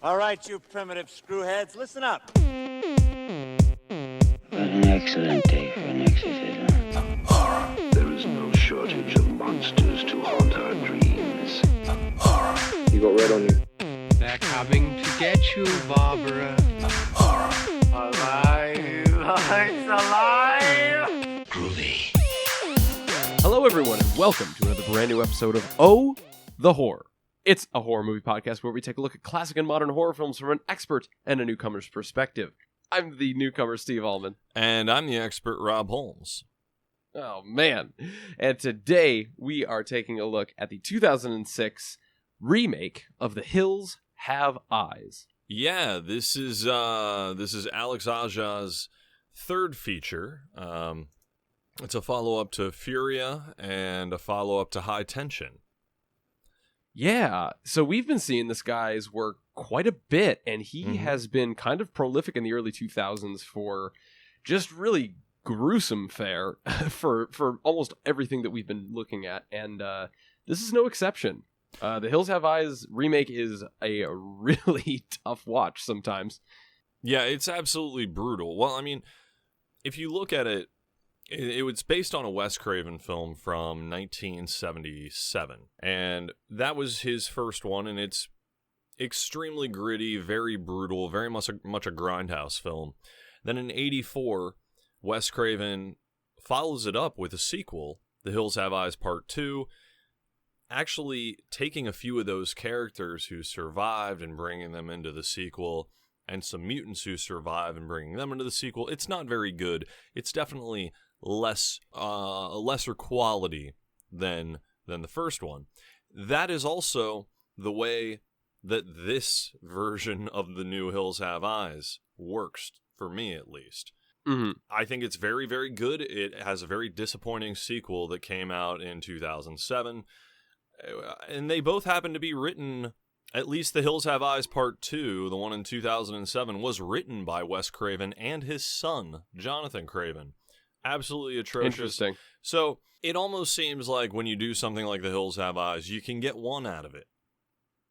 All right, you primitive screwheads, listen up. What an excellent day for an exorcism. There is no shortage of monsters to haunt our dreams. You got red on you. They're coming to get you, Barbara. Alive! It's alive! Groovy. Hello, everyone, and welcome to another brand new episode of Oh, the Horror. It's a horror movie podcast where we take a look at classic and modern horror films from an expert and a newcomer's perspective. I'm the newcomer, Steve Allman. And I'm the expert, Rob Holmes. Oh, man. And today we are taking a look at the 2006 remake of The Hills Have Eyes. Yeah, this is Alex Aja's third feature. It's a follow-up to Furia and a follow-up to High Tension. Yeah, so we've been seeing this guy's work quite a bit, and he has been kind of prolific in the early 2000s for just really gruesome fare for almost everything that we've been looking at, and this is no exception. The Hills Have Eyes remake is a really tough watch sometimes. Yeah, it's absolutely brutal. Well, I mean, if you look at it, it was based on a Wes Craven film from 1977, and that was his first one, and it's extremely gritty, very brutal, very much a grindhouse film. Then in 84, Wes Craven follows it up with a sequel, The Hills Have Eyes Part 2, actually taking a few of those characters who survived and bringing them into the sequel, and some mutants who survive and bringing them into the sequel. It's not very good. It's definitely lesser quality than the first one. That is also the way that this version of the new Hills Have Eyes works, for me at least. Mm-hmm. I think it's very, very good. It has a very disappointing sequel that came out in 2007, and they both happen to be written, at least The Hills Have Eyes Part 2, the one in 2007, was written by Wes Craven and his son, Jonathan Craven. Absolutely atrocious. Interesting. So it almost seems like when you do something like The Hills Have Eyes, you can get one out of it.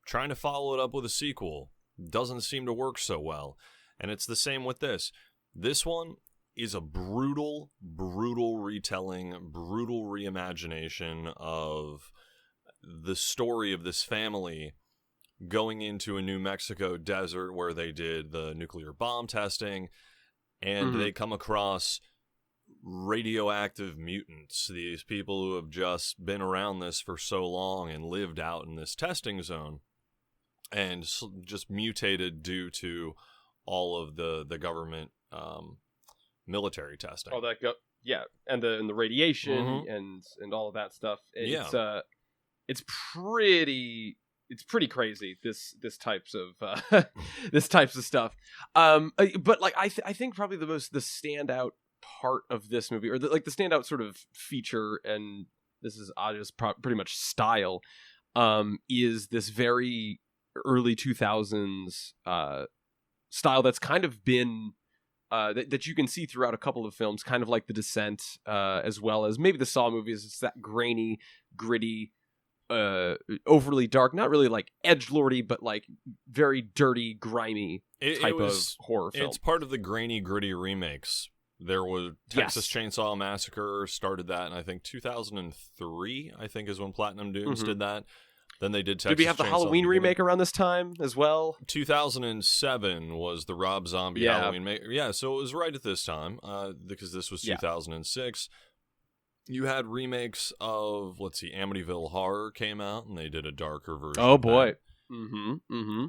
Trying to follow it up with a sequel doesn't seem to work so well. And it's the same with this. This one is a brutal, brutal retelling, brutal reimagination of the story of this family going into a New Mexico desert where they did the nuclear bomb testing, and they come across radioactive mutants, these people who have just been around this for so long and lived out in this testing zone and just mutated due to all of the government military testing. Oh, and the radiation and all of that stuff. It's pretty crazy. This types of this types of stuff. But like I think probably the standout part of this movie, or the standout sort of feature, and this is Aja's pretty much style, is this very early 2000s style that's kind of been that you can see throughout a couple of films, kind of like The Descent, as well as maybe the Saw movies. It's that grainy, gritty, overly dark, not really like edgelordy, but like very dirty, grimy type of horror film. It's part of the grainy, gritty remakes. There was Texas Chainsaw Massacre started that, and I think 2003, I think, is when Platinum Dunes did that. Then they did Texas Chainsaw. Did we have the Halloween remake around this time as well? 2007 was the Rob Zombie Halloween remake. Yeah, so it was right at this time, because this was 2006. You had remakes of, Amityville Horror came out, and they did a darker version. Oh, boy. That. Mm-hmm.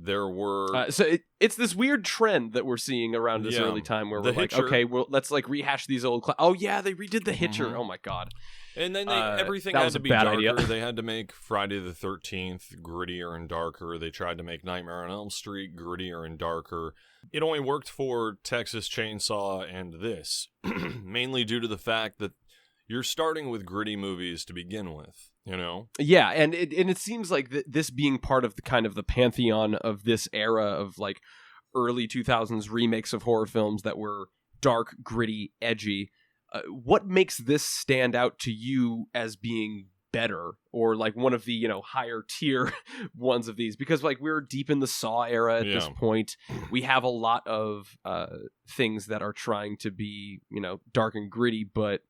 There were... so it's this weird trend that we're seeing around this early time where we're like, okay, well, let's like rehash these old... oh, yeah, they redid The Hitcher. Oh, my God. And then everything had to be darker. They had to make Friday the 13th grittier and darker. They tried to make Nightmare on Elm Street grittier and darker. It only worked for Texas Chainsaw and this, mainly due to the fact that you're starting with gritty movies to begin with, you know? Yeah, and it seems like this being part of the kind of the pantheon of this era of like early 2000s remakes of horror films that were dark, gritty, edgy. What makes this stand out to you as being better, or like one of the, you know, higher tier ones of these, because like we're deep in the Saw era at this point. We have a lot of things that are trying to be, you know, dark and gritty, but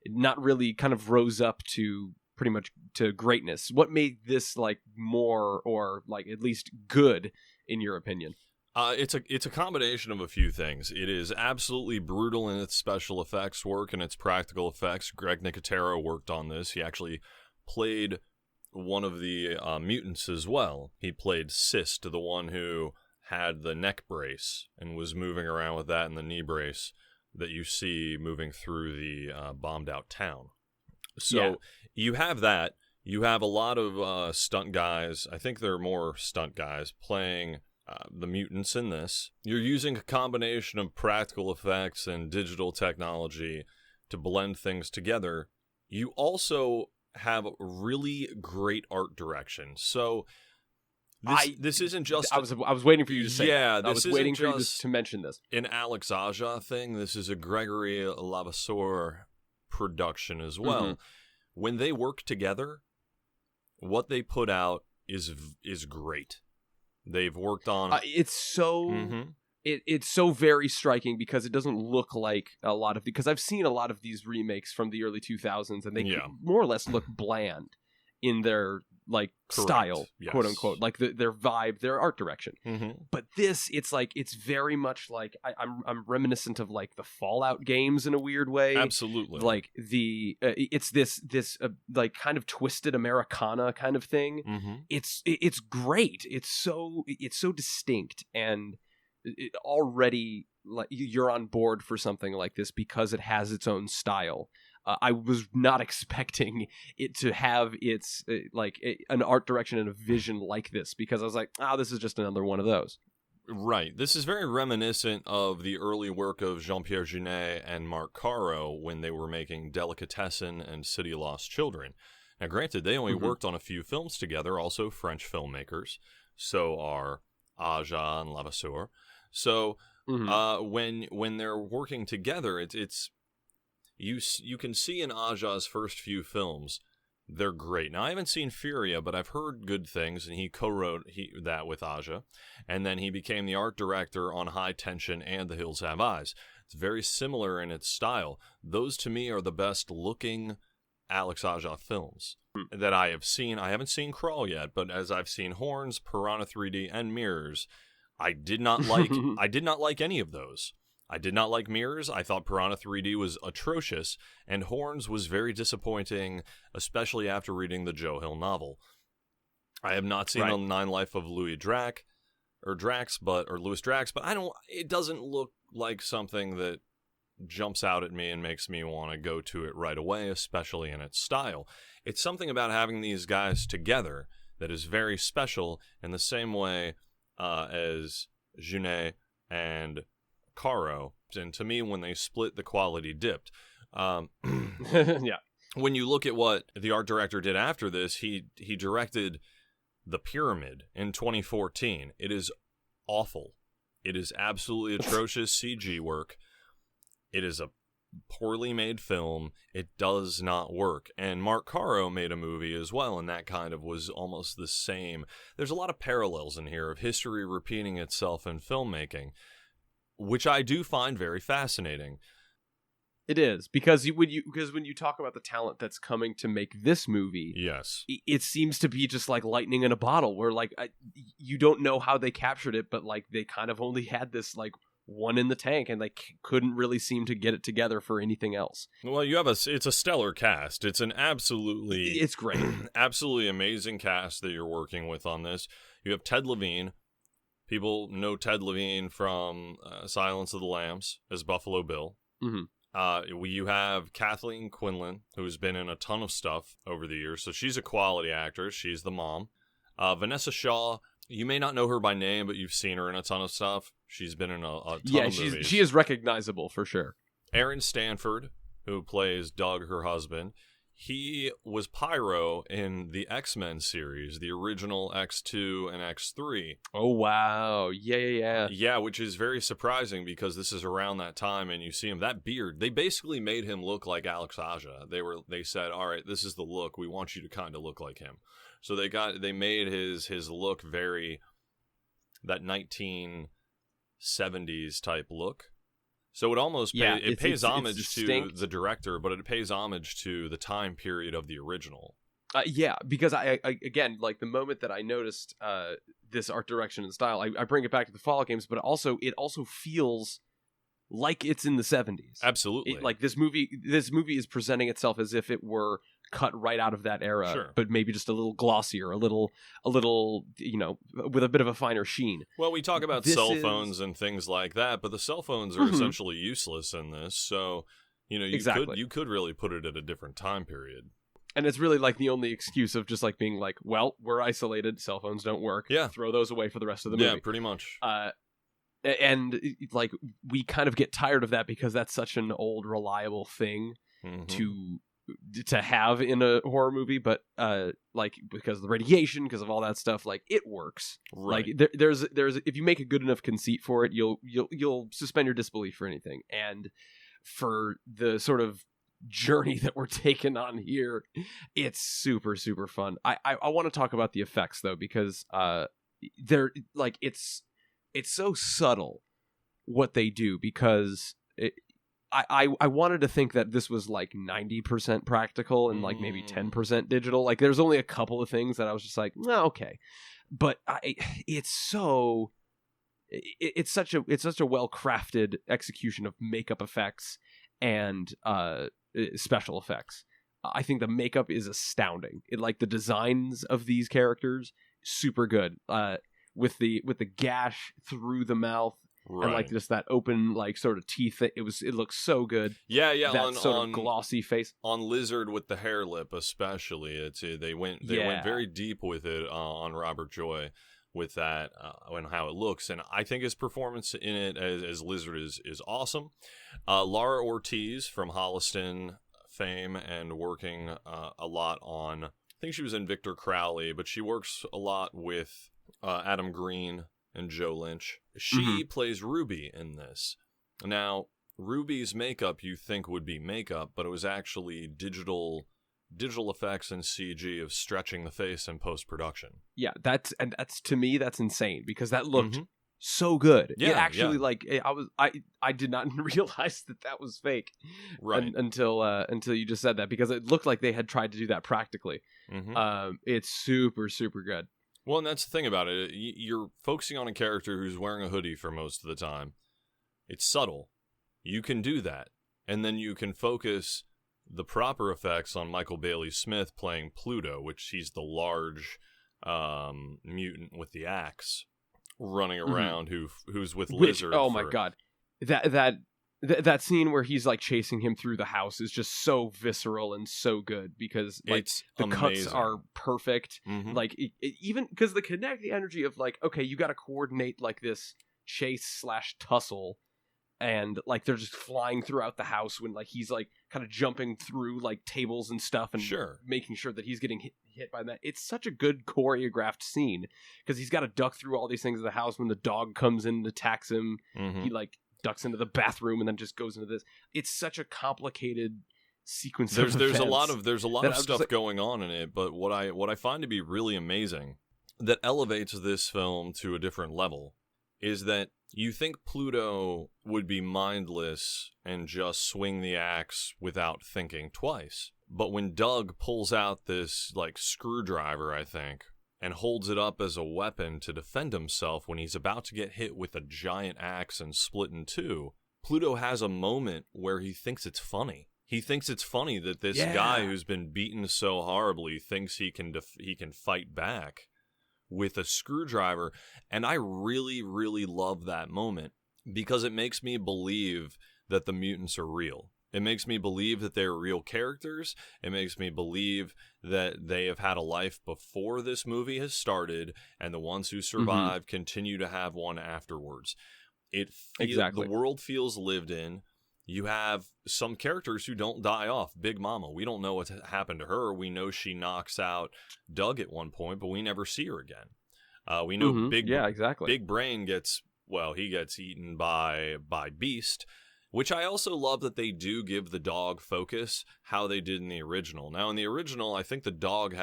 not really kind of rose up to pretty much to greatness. What made this like more, or like at least good in your opinion? It's a combination of a few things. It is absolutely brutal in its special effects work and its practical effects. Greg Nicotero worked on this. He actually played one of the mutants as well. He played Cyst, the one who had the neck brace and was moving around with that and the knee brace that you see moving through the bombed out town. So you have that. You have a lot of stunt guys. I think there are more stunt guys playing the mutants in this. You're using a combination of practical effects and digital technology to blend things together. You also have really great art direction. So this isn't just... I was waiting for you to say yeah, that. I was waiting for you to mention this. An Alex Aja thing. This is a Gregory Levasseur production as well. Mm-hmm. When they work together, what they put out is great. They've worked on it's so it's so very striking, because it doesn't look like a lot of, because I've seen a lot of these remakes from the early 2000s, and they more or less look bland in their like style, quote unquote, like their vibe, their art direction. But this, it's like, it's very much like I'm reminiscent of like the Fallout games in a weird way. Absolutely. Like the it's this like kind of twisted Americana kind of thing. It's great. It's so distinct, and it already, like, you're on board for something like this because it has its own style. I was not expecting it to have its an art direction and a vision like this, because I was like, this is just another one of those. Right. This is very reminiscent of the early work of Jean-Pierre Jeunet and Marc Caro when they were making Delicatessen and City of Lost Children. Now, granted, they only worked on a few films together, also French filmmakers. So are Aja and Levasseur. So when they're working together, it's you can see in Aja's first few films, they're great. Now, I haven't seen Furia, but I've heard good things, and he co-wrote that with Aja, and then he became the art director on High Tension and The Hills Have Eyes. It's very similar in its style. Those, to me, are the best-looking Alex Aja films that I have seen. I haven't seen Crawl yet, but as I've seen Horns, Piranha 3D, and Mirrors, I did not like any of those. I did not like Mirrors. I thought Piranha 3D was atrocious, and Horns was very disappointing, especially after reading the Joe Hill novel. I have not seen The Nine Life of Louis Drax, but it doesn't look like something that jumps out at me and makes me want to go to it right away, especially in its style. It's something about having these guys together that is very special, in the same way as Jeunet and Caro, and to me, when they split, the quality dipped. When you look at what the art director did after this, he directed The Pyramid in 2014. It is awful. It is absolutely atrocious CG work. It is a poorly made film. It does not work. And Marc Caro made a movie as well, and that kind of was almost the same. There's a lot of parallels in here of history repeating itself in filmmaking, which I do find very fascinating. It is, because when you talk about the talent that's coming to make this movie, yes, it seems to be just like lightning in a bottle, where like you don't know how they captured it, but like they kind of only had this like one in the tank, and they couldn't really seem to get it together for anything else. Well, it's a stellar cast. It's it's great, absolutely amazing cast that you're working with on this. You have Ted Levine. People know Ted Levine from Silence of the Lambs as Buffalo Bill. You have Kathleen Quinlan, who's been in a ton of stuff over the years, so she's a quality actress. She's the mom. Vanessa Shaw, you may not know her by name, but you've seen her in a ton of stuff. She's been in a ton of movies. She is recognizable for sure. Aaron Stanford, who plays Doug, her husband, He was Pyro in the X-Men series, the original X2 and X3. Oh, wow. Yeah. Yeah, which is very surprising because this is around that time, and you see him, that beard, they basically made him look like Alex Aja. They said, all right, this is the look. We want you to kind of look like him. So they made his look very, that 1970s type look. So it almost pays homage to the director, but it pays homage to the time period of the original. Yeah, because I again, like the moment that I noticed this art direction and style, I bring it back to the Fallout games, but it also feels like it's in the 70s. Absolutely. Like this movie is presenting itself as if it were cut right out of that era, sure, but maybe just a little glossier, a little, with a bit of a finer sheen. Well, we talk about cell phones and things like that, but the cell phones are essentially useless in this. So, you could really put it at a different time period. And it's really like the only excuse of just like being like, well, we're isolated, cell phones don't work. Yeah. Throw those away for the rest of the movie. Yeah, pretty much. And like we kind of get tired of that because that's such an old, reliable thing to have in a horror movie, but like because of the radiation, because of all that stuff, like it works. Right. Like there's if you make a good enough conceit for it, you'll suspend your disbelief for anything. And for the sort of journey that we're taking on here, it's super, super fun. I want to talk about the effects though, because they're like it's so subtle what they do, because I wanted to think that this was like 90% practical and like maybe 10% digital. Like there's only a couple of things that I was just like, well, okay. But it's such a well-crafted execution of makeup effects and special effects. I think the makeup is astounding. Like the designs of these characters, super good. With the gash through the mouth. Right. And like just that open like sort of teeth, it looks so good. Yeah. That sort of glossy face on Lizard with the hair lip, especially. They went very deep with it on Robert Joy with that and how it looks, and I think his performance in it as Lizard is awesome. Laura Ortiz from Holliston fame and working a lot on. I think she was in Victor Crowley, but she works a lot with Adam Green and Joe Lynch. She plays Ruby in this. Now, Ruby's makeup you think would be makeup, but it was actually digital effects and CG of stretching the face in post-production. Yeah, that's to me that's insane, because that looked so good. Yeah, it actually like I did not realize that was fake, right? Until you just said that, because it looked like they had tried to do that practically. It's super, super good. Well, and that's the thing about it. You're focusing on a character who's wearing a hoodie for most of the time. It's subtle. You can do that. And then you can focus the proper effects on Michael Bailey Smith playing Pluto, which he's the large mutant with the axe running around who's with Lizard. Oh my god. That scene where he's like chasing him through the house is just so visceral and so good, because like it's the amazing. Cuts are perfect. Like even because the kinetic energy of like, okay, you got to coordinate like this chase / tussle, and like they're just flying throughout the house when like he's like kind of jumping through like tables and stuff and making sure that he's getting hit by that. It's such a good choreographed scene, because he's got to duck through all these things in the house. When the dog comes in and attacks him, he like ducks into the bathroom and then just goes into this. It's such a complicated sequence. There's a lot of stuff going on in it, but what I find to be really amazing that elevates this film to a different level is that you think Pluto would be mindless and just swing the axe without thinking twice. But when Doug pulls out this like screwdriver, I think, and holds it up as a weapon to defend himself when he's about to get hit with a giant axe and split in two, Pluto has a moment where he thinks it's funny. He thinks it's funny that this guy who's been beaten so horribly thinks he can fight back with a screwdriver. And I really, really love that moment, because it makes me believe that the mutants are real. It makes me believe that they're real characters. It makes me believe that they have had a life before this movie has started, and the ones who survive continue to have one afterwards. The world feels lived in. You have some characters who don't die off. Big Mama, we don't know what's happened to her. We know she knocks out Doug at one point, but we never see her again. We know Big Brain gets eaten by Beast, which I also love that they do give the dog focus how they did in the original. Now, in the original, I think the dog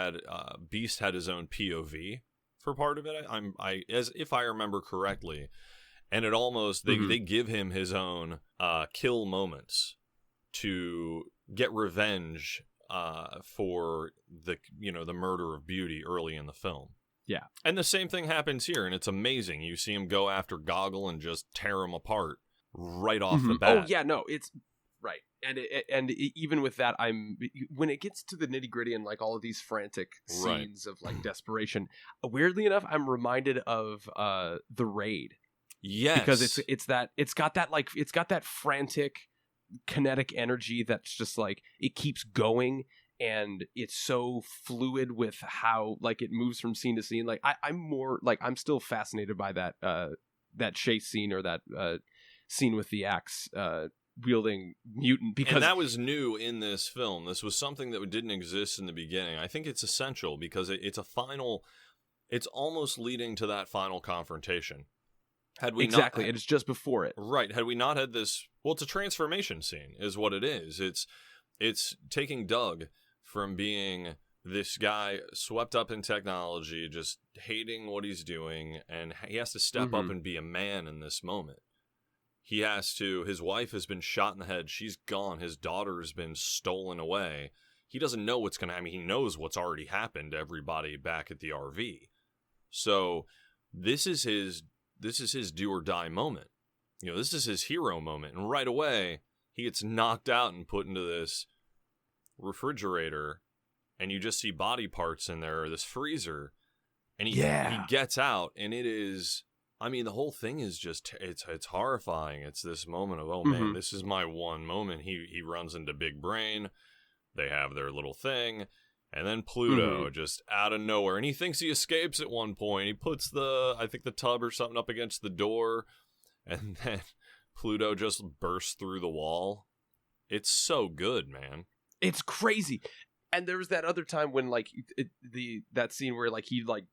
Beast had his own POV for part of it. As if I remember correctly. And it almost they give him his own kill moments to get revenge for the murder of Beauty early in the film. Yeah, and the same thing happens here, and it's amazing. You see him go after Goggle and just tear him apart right off the bat. Oh yeah, no, it's right. And even with that, when it gets to the nitty gritty and like all of these frantic scenes of like desperation, weirdly enough, I'm reminded of The Raid. Yes, because it's got that frantic kinetic energy that's just like it keeps going, and it's so fluid with how like it moves from scene to scene. Like I'm still fascinated by that chase scene or that scene with the axe wielding mutant, because that was new in this film. This was something that didn't exist in the beginning. I think it's essential because it's almost leading to that final confrontation. It's just before it. Right. Had we not had this, it's a transformation scene is what it is. It's taking Doug from being this guy swept up in technology, just hating what he's doing, and he has to step up and be a man in this moment. His wife has been shot in the head. She's gone. His daughter has been stolen away. He doesn't know what's going to happen. He knows what's already happened to everybody back at the RV. So this is his do or die moment. This is his hero moment. And right away, he gets knocked out and put into this refrigerator, and you just see body parts in there, or this freezer, and he gets out, and it is, the whole thing is just, it's horrifying. It's this moment of, man, this is my one moment. He runs into Big Brain. They have their little thing. And then Pluto just out of nowhere. And he thinks he escapes at one point. He puts the tub or something up against the door. And then Pluto just bursts through the wall. It's so good, man. It's crazy. And there was that other time when like that scene where like he like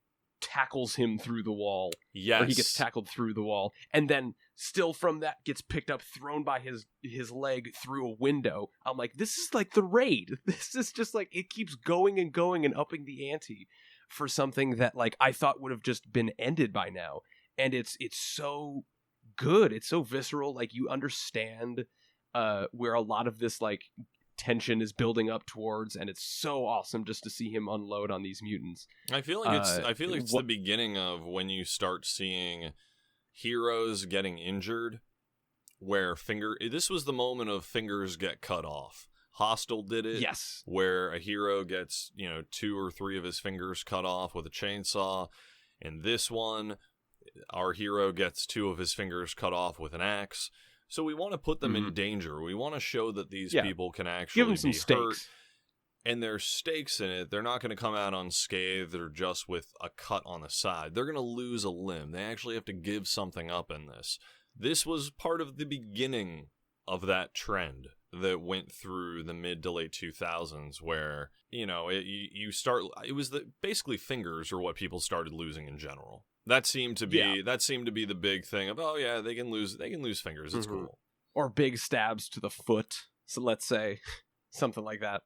tackles him through the wall. Yes. Or he gets tackled through the wall. And then still from that gets picked up, thrown by his leg through a window. I'm like, this is like The Raid. This is just like, it keeps going and going and upping the ante for something that like I thought would have just been ended by now. And it's so good. It's so visceral. Like you understand where a lot of this like tension is building up towards, and it's so awesome just to see him unload on these mutants. I feel like it's the beginning of when you start seeing heroes getting injured, where this was the moment of fingers get cut off. Hostile did it. Yes. Where a hero gets, 2 or 3 of his fingers cut off with a chainsaw. And this one, our hero gets 2 of his fingers cut off with an axe. So we want to put them in danger. We want to show that these people can actually give them some be stakes. hurt. And there's stakes in it. They're not going to come out unscathed or just with a cut on the side. They're going to lose a limb. They actually have to give something up in this. This was part of the beginning of that trend that went through the mid to late 2000s where, it was basically fingers are what people started losing in general. That seemed to be the big thing of, they can lose fingers. It's cool. Or big stabs to the foot. So let's say something like that.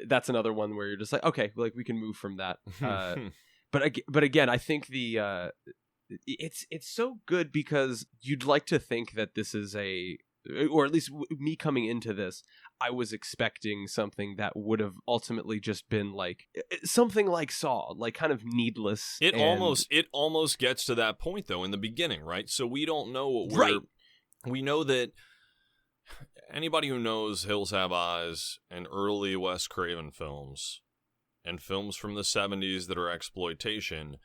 That's another one where you're just like, okay, like we can move from that. But again, I think it's so good because you'd like to think that this is or at least me coming into this, I was expecting something that would have ultimately just been like something like Saw, like kind of needless. It almost gets to that point though in the beginning, right? So we don't know what we know that anybody who knows Hills Have Eyes and early Wes Craven films and films from the 70s that are exploitation,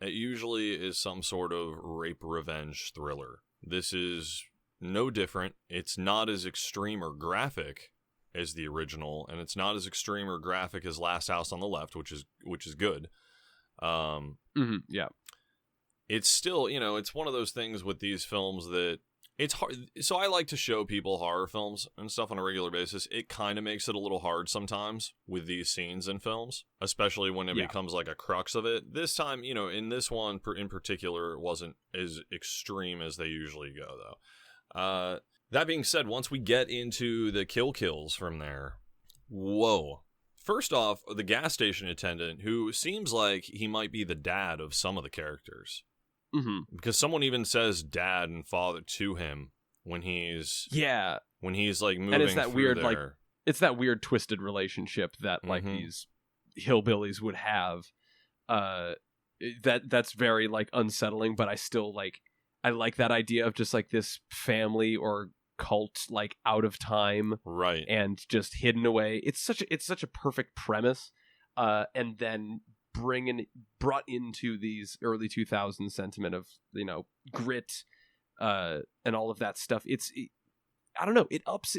it usually is some sort of rape revenge thriller. This is no different. It's not as extreme or graphic as the original, and it's not as extreme or graphic as Last House on the Left, which is good. Yeah. It's still, it's one of those things with these films that It's hard. So I like to show people horror films and stuff on a regular basis. It kind of makes it a little hard sometimes with these scenes in films, especially when it becomes like a crux of it. This time, in this one in particular, it wasn't as extreme as they usually go, though. That being said, once we get into the kills from there, whoa. First off, the gas station attendant, who seems like he might be the dad of some of the characters. Mm-hmm. Because someone even says dad and father to him when he's like moving, and it's that through weird there. like it's that weird twisted relationship that like these hillbillies would have. That's very like unsettling, but I still I like that idea of just like this family or cult like out of time, right, and just hidden away. It's such a perfect premise, and then brought into these early 2000s sentiment of grit and all of that stuff. I don't know, it ups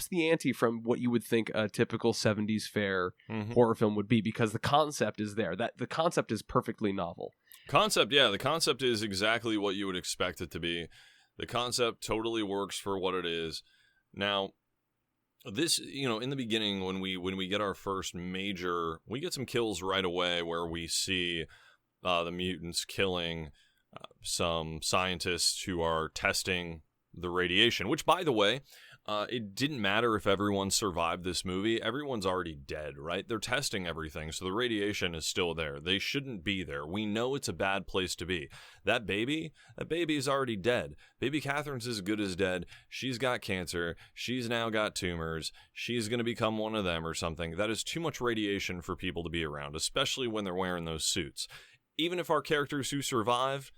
the ante from what you would think a typical 70s fare horror film would be, because the concept is there. That the concept is perfectly novel. The concept is exactly what you would expect it to be. The concept totally works for what it is. Now, this, in the beginning, when we get our first major, we get some kills right away where we see the mutants killing some scientists who are testing the radiation, which, by the way, it didn't matter if everyone survived this movie. Everyone's already dead, right? They're testing everything, so the radiation is still there. They shouldn't be there. We know it's a bad place to be. That baby is already dead. Baby Catherine's as good as dead. She's got cancer. She's now got tumors. She's going to become one of them or something. That is too much radiation for people to be around, especially when they're wearing those suits. Even if our characters who survive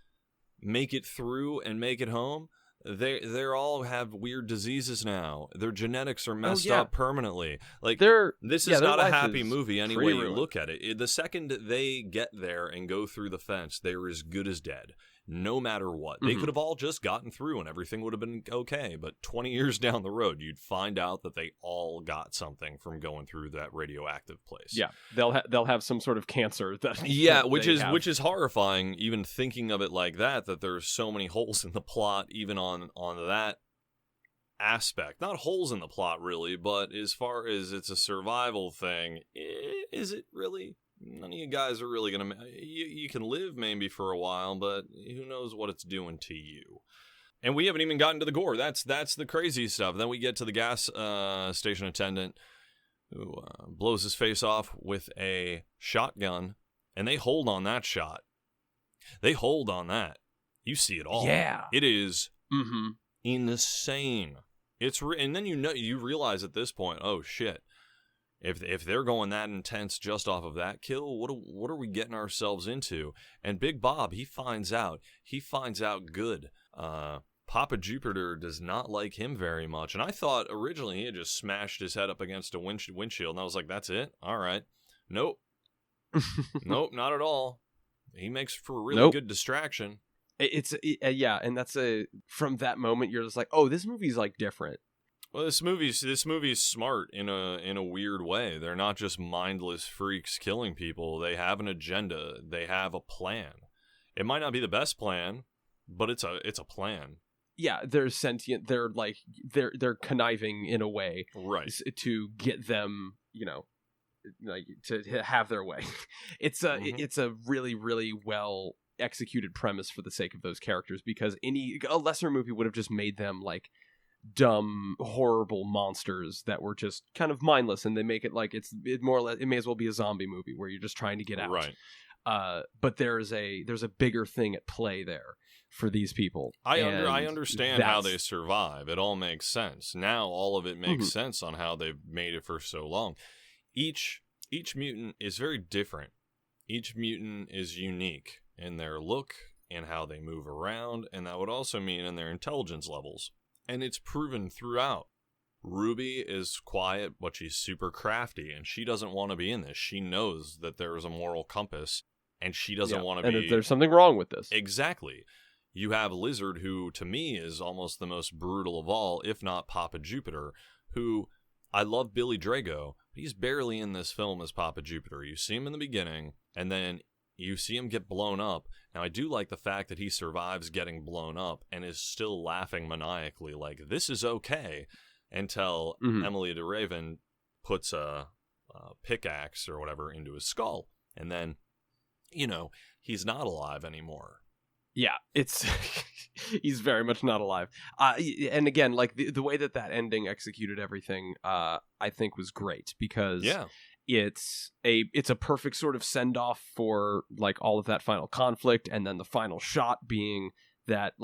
make it through and make it home, they're all have weird diseases now. Their genetics are messed up permanently. Like, this is not a happy movie any way you look at it. The second they get there and go through the fence, they're as good as dead, no matter what. They could have all just gotten through and everything would have been okay, but 20 years down the road, you'd find out that they all got something from going through that radioactive place. Yeah, they'll have some sort of cancer that which is horrifying, even thinking of it like that there's so many holes in the plot, even on that aspect. Not holes in the plot really, but as far as it's a survival thing, is it really? None of you guys are really going to... You can live maybe for a while, but who knows what it's doing to you. And we haven't even gotten to the gore. That's the crazy stuff. Then we get to the gas station attendant who blows his face off with a shotgun, and they hold on that shot. They hold on that. You see it all. Yeah. It is insane. And then you realize at this point, oh shit. If they're going that intense just off of that kill, what are we getting ourselves into? And Big Bob, he finds out good. Papa Jupiter does not like him very much. And I thought originally he had just smashed his head up against a windshield, and I was like, that's it? All right. Nope. Nope, not at all. He makes for a really good distraction. And that's from that moment you're just like, oh, this movie's like different. Well, this movie's smart in a weird way. They're not just mindless freaks killing people. They have an agenda. They have a plan. It might not be the best plan, but it's a plan. Yeah, they're sentient. They're like they're conniving in a way, right, to get them, like to have their way. It's a really, really well executed premise for the sake of those characters, because a lesser movie would have just made them like dumb, horrible monsters that were just kind of mindless, and they make it like it more or less, it may as well be a zombie movie where you're just trying to get out. Right. But there's a bigger thing at play there for these people. I understand how they survive. It all makes sense. Now all of it makes sense on how they've made it for so long. Each mutant is very different. Each mutant is unique in their look and how they move around, and that would also mean in their intelligence levels. And it's proven throughout. Ruby is quiet, but she's super crafty, and she doesn't want to be in this. She knows that there is a moral compass, and she doesn't want to be... And there's something wrong with this. Exactly. You have Lizard, who, to me, is almost the most brutal of all, if not Papa Jupiter, who... I love Billy Drago, but he's barely in this film as Papa Jupiter. You see him in the beginning, and then you see him get blown up. Now, I do like the fact that he survives getting blown up and is still laughing maniacally, like, this is okay, until Emily de Raven puts a pickaxe or whatever into his skull. And then, he's not alive anymore. Yeah, it's he's very much not alive. And again, like the way that ending executed everything, I think was great because it's a perfect sort of send off for like all of that final conflict, and then the final shot being that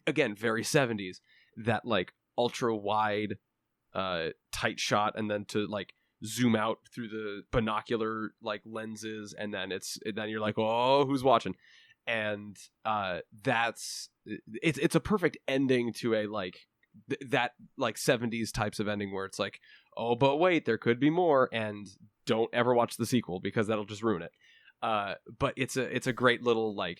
again very 70s, that like ultra wide, tight shot, and then to like zoom out through the binocular like lenses, and then then you're like, oh, who's watching? And it's a perfect ending to a like that like 70s types of ending where it's like, oh, but wait, there could be more, and don't ever watch the sequel because that'll just ruin it. But it's a great little like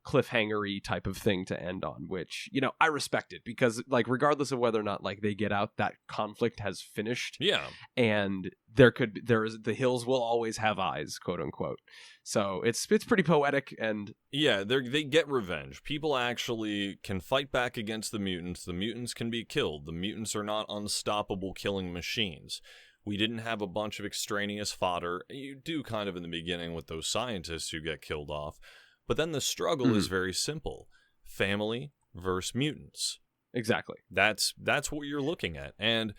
cliffhanger-y type of thing to end on, which I respect it because like regardless of whether or not like they get out, that conflict has finished. Yeah, and the hills will always have eyes, quote unquote. So it's pretty poetic, and they get revenge. People actually can fight back against the mutants. The mutants can be killed. The mutants are not unstoppable killing machines. We didn't have a bunch of extraneous fodder. You do kind of in the beginning with those scientists who get killed off. But then the struggle is very simple. Family versus mutants. Exactly. That's what you're looking at. And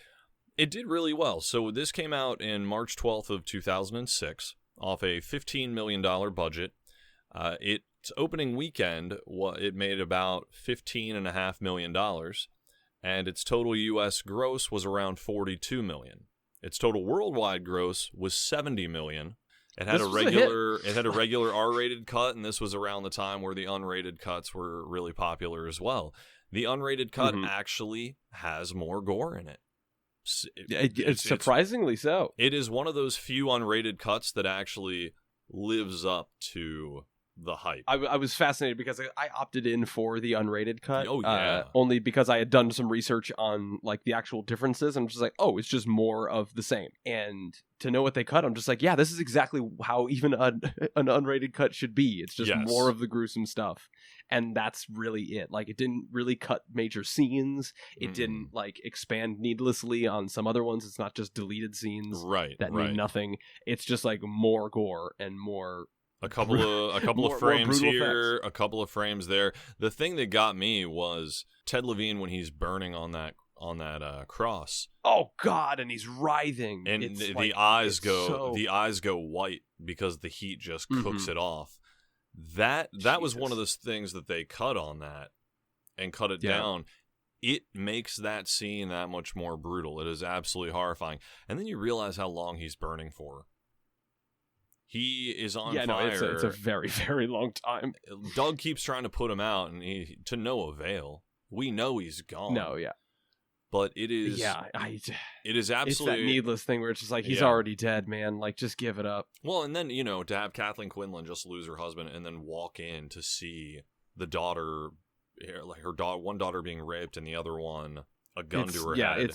it did really well. So this came out in March 12th of 2006 off a $15 million budget. Its opening weekend, it made about $15.5 million. And its total U.S. gross was around $42 million. Its total worldwide gross was $70 million. It had a regular R-rated cut, and this was around the time where the unrated cuts were really popular as well. The unrated cut actually has more gore in it. It's surprisingly so. It is one of those few unrated cuts that actually lives up to the hype. I was fascinated because I opted in for the unrated cut. Oh yeah, only because I had done some research on like the actual differences. I'm just like, oh, it's just more of the same. And to know what they cut, I'm just like, yeah, this is exactly how even an unrated cut should be. It's just more of the gruesome stuff, and that's really it. Like, it didn't really cut major scenes. It didn't like expand needlessly on some other ones. It's not just deleted scenes that mean nothing. It's just like more gore and more. A couple of frames here, effects. A couple of frames there. The thing that got me was Ted Levine when he's burning on that cross. Oh God! And he's writhing, and the eyes go white because the heat just cooks it off. That was one of those things that they cut on that and cut it down. It makes that scene that much more brutal. It is absolutely horrifying. And then you realize how long he's burning for. He is on fire. No, it's a very, very long time. Doug keeps trying to put him out, and to no avail. We know he's gone. No, yeah. But it is... Yeah, it is absolutely... It's that needless thing where it's just like, he's already dead, man. Like, just give it up. Well, and then, to have Kathleen Quinlan just lose her husband and then walk in to see the daughter, like one daughter being raped and the other one, a gun to her head.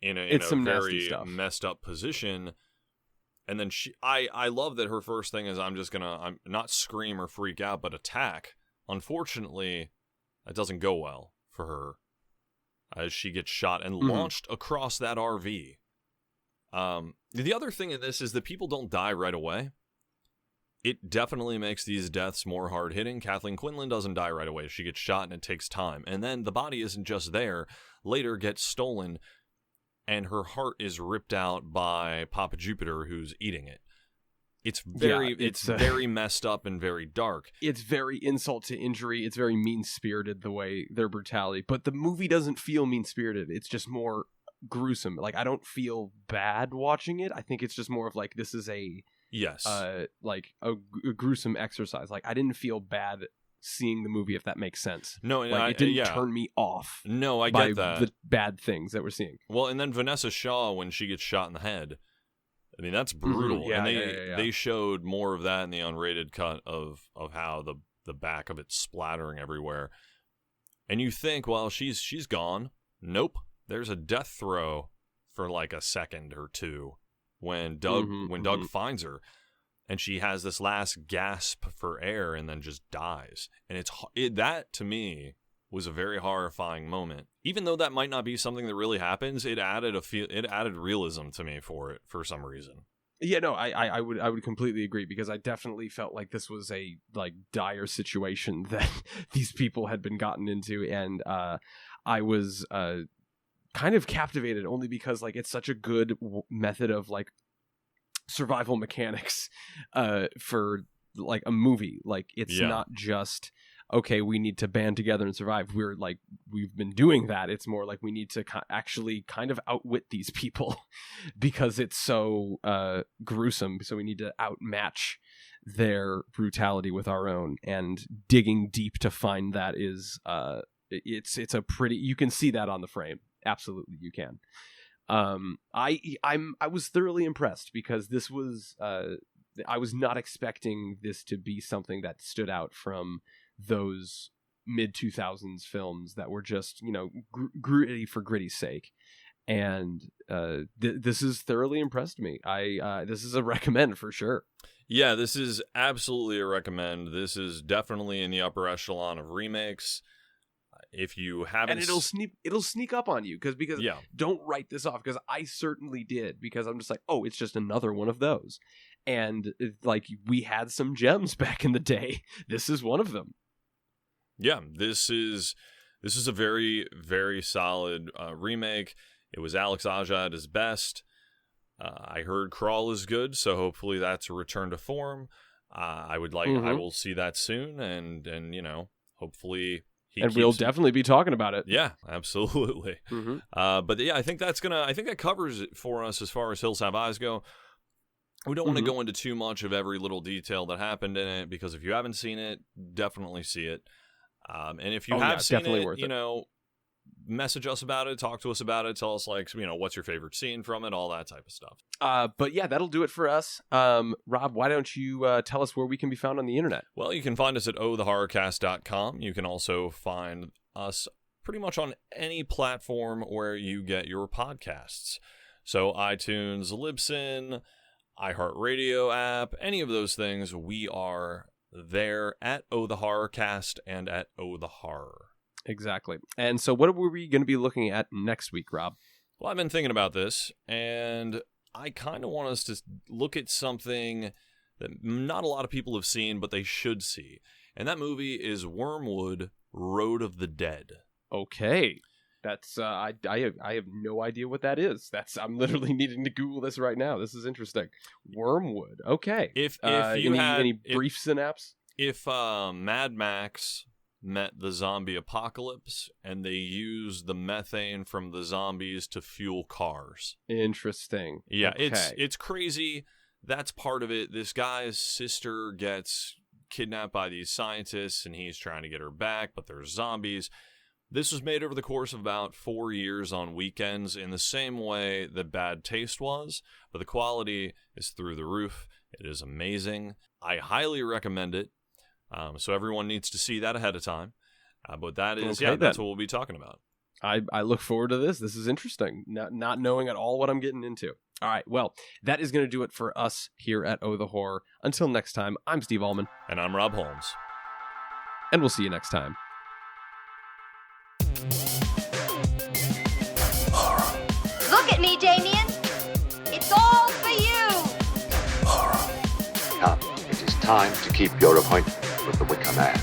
In a very messed up position. And then I love that her first thing is I'm not scream or freak out, but attack. Unfortunately, that doesn't go well for her as she gets shot and launched across that RV. The other thing in this is that people don't die right away. It definitely makes these deaths more hard-hitting. Kathleen Quinlan doesn't die right away. She gets shot and it takes time. And then the body isn't just there. Later gets stolen. And her heart is ripped out by Papa Jupiter, who's eating it. It's very messed up and very dark. It's very insult to injury. It's very mean-spirited, the way their brutality. But the movie doesn't feel mean-spirited. It's just more gruesome. Like, I don't feel bad watching it. I think it's just more of like, this is a gruesome exercise. Like, I didn't feel bad seeing the movie, if that makes sense. No, like, it didn't turn me off. No, I get that. The bad things that we're seeing. Well, and then Vanessa Shaw, when she gets shot in the head, I mean, that's brutal. Yeah, and they showed more of that in the unrated cut of how the back of it splattering everywhere. And you think, well, she's gone. Nope. There's a death throw for like a second or two when Doug finds her. and she has this last gasp for air and then just dies. And that to me was a very horrifying moment. Even though that might not be something that really happens, it added realism to me for some reason. Yeah, no, I would completely agree, because I definitely felt like this was a dire situation that these people had been gotten into, and I was kind of captivated only because it's such a good method of survival mechanics for a movie. It's not just, okay, we need to band together and survive. We've been doing that. It's more we need to actually kind of outwit these people because it's so gruesome. So we need to outmatch their brutality with our own, and digging deep to find that is it's a pretty, you can see that on the frame. Absolutely, you can. I was thoroughly impressed, because this was I was not expecting this to be something that stood out from those mid-2000s films that were just, gritty for gritty's sake. And this has thoroughly impressed me. This is a recommend for sure. Yeah, this is absolutely a recommend. This is definitely in the upper echelon of remakes. If you haven't, and it'll sneak up on you, because yeah. Don't write this off, because I certainly did, because I'm just it's just another one of those. And we had some gems back in the day. This is one of them. Yeah, this is a very, very solid remake. It was Alex Aja at his best. I heard Crawl is good, so hopefully that's a return to form. I will see that soon, and hopefully we'll definitely be talking about it. Yeah, absolutely. Mm-hmm. But yeah, I think that covers it for us as far as Hills Have Eyes go. We don't want to go into too much of every little detail that happened in it, because if you haven't seen it, definitely see it. And if you have seen it, message us about it, talk to us about it, tell us what's your favorite scene from it, all that type of stuff. But yeah, that'll do it for us. Rob, why don't you tell us where we can be found on the internet? Well, you can find us at ohthehorrorcast.com. You can also find us pretty much on any platform where you get your podcasts. So iTunes, Libsyn, iHeartRadio app, any of those things, we are there at Oh the Horrorcast and at Oh the Horror. Exactly. And so what were we going to be looking at next week, Rob? Well, I've been thinking about this, and I kind of want us to look at something that not a lot of people have seen, but they should see. And that movie is Wormwood, Road of the Dead. Okay. That's I have no idea what that is. I'm literally needing to Google this right now. This is interesting. Wormwood. Okay. If you any brief synapse? If Mad Max met the zombie apocalypse and they used the methane from the zombies to fuel cars. Interesting. Yeah, okay. It's crazy. That's part of it. This guy's sister gets kidnapped by these scientists and he's trying to get her back, but there's zombies. This was made over the course of about 4 years on weekends in the same way that Bad Taste was, but the quality is through the roof. It is amazing. I highly recommend it. So everyone needs to see that ahead of time. But that is, that's what we'll be talking about. I look forward to this. This is interesting. Not knowing at all what I'm getting into. All right, well, that is going to do it for us here at Oh the Horror. Until next time, I'm Steve Allman. And I'm Rob Holmes. And we'll see you next time. Look at me, Damien. It's all for you. Come, it is time to keep your appointment with the Wicker Man.